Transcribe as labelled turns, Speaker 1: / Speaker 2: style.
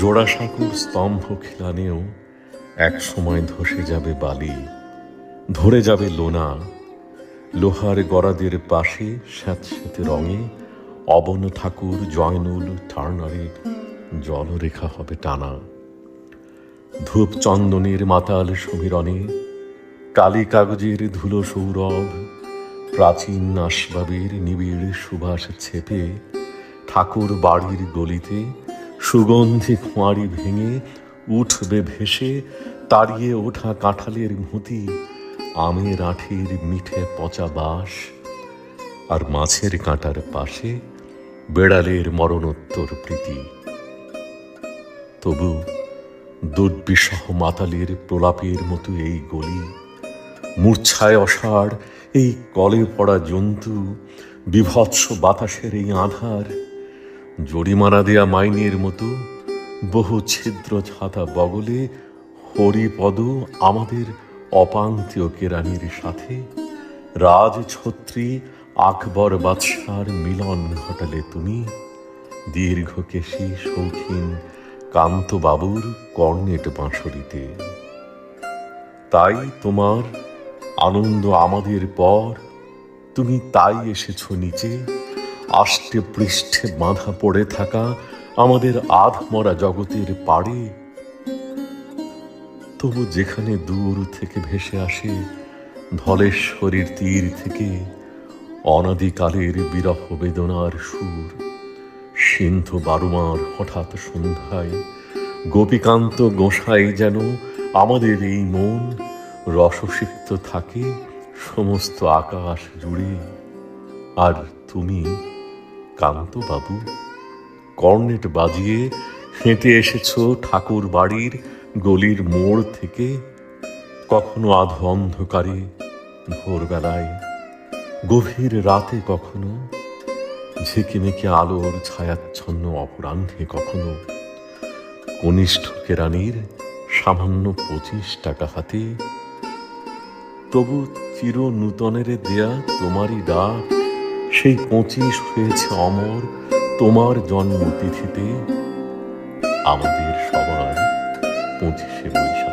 Speaker 1: জোড়াসাঁকোর স্তম্ভ খিলানেও এক সময় ধসে যাবে বালি, ধরে যাবে লোনা। লোহার গরাদের পাশে স্যাঁতস্যাঁতে রঙে অবন ঠাকুর জয়নুল টার্নারের জলরেখা হবে টানা। ধূপ চন্দনের মাতাল সমীরণে কালি কাগজের ধুলো সৌরভ, প্রাচীন আসবাবের নিবিড় সুবাস ছেপে ঠাকুর বাড়ির গলিতে সুগন্ধি খোঁয়ারি ভেঙে উঠবে ভেসে তাড়িয়ে ওঠা কাঁঠালের মুতি, আমের আঁঠির মিঠে পচা বাঁশ, আর মাছের কাঁটার পাশে বেড়ালের মরণোত্তর প্রীতি। তবু দুর্বিষহ মাতালের প্রলাপের মতো এই গলি, মূর্ছায় অসাড় এই কলে পড়া জন্তু, বিভৎস বাতাসের এই আধার, জরিমানা দেয়া মাইনের মতো বহু ছিদ্র ছাতা বগলে হরিপদ আমাদের অপান্তীয় কেরানির সাথে রাজছত্রী আকবর বাদশার মিলন ঘটালে তুমি দীর্ঘকেশী শৌখিন কান্তবাবুর কর্নেট বাঁশরিতে। তাই তোমার আনন্দ আমাদের পর, তুমি তাই এসেছ নিচে আষ্টে পৃষ্ঠে বাঁধা পড়ে থাকা আমাদের আধমরা জগতের পাড়ে। তবু যেখানে দূর থেকে ভেসে আসে ধলেশ্বরীর তীর থেকে অনাদিকালের বিরহ বেদনার সুর, সিন্ধু বারুমার হঠাৎ সন্ধ্যায় গোপীকান্ত গোসাই যেন আমাদের এই মন রসসিক্ত থাকে সমস্ত আকাশ জুড়ে। আর তুমি কান্তবাবু কর্নেট বাজিয়ে হেঁটে এসেছ ঠাকুর বাড়ির গলির মোড় থেকে, কখনো আধো অন্ধকারে ভোরবেলায়, গভীর রাতে, কখনো ঝিকিমিকি আলোর ছায়াচ্ছন্ন অপরাহ্নে, কখনো কনিষ্ঠ কেরানির সামান্য 25 টাকা হাতে। তবু চির নূতনের দেয়া তোমারই ডাক, সেই 25 হয়েছে অমর তোমার জন্মতিথিতে, আমাদের সবার 25শে বৈশাখ।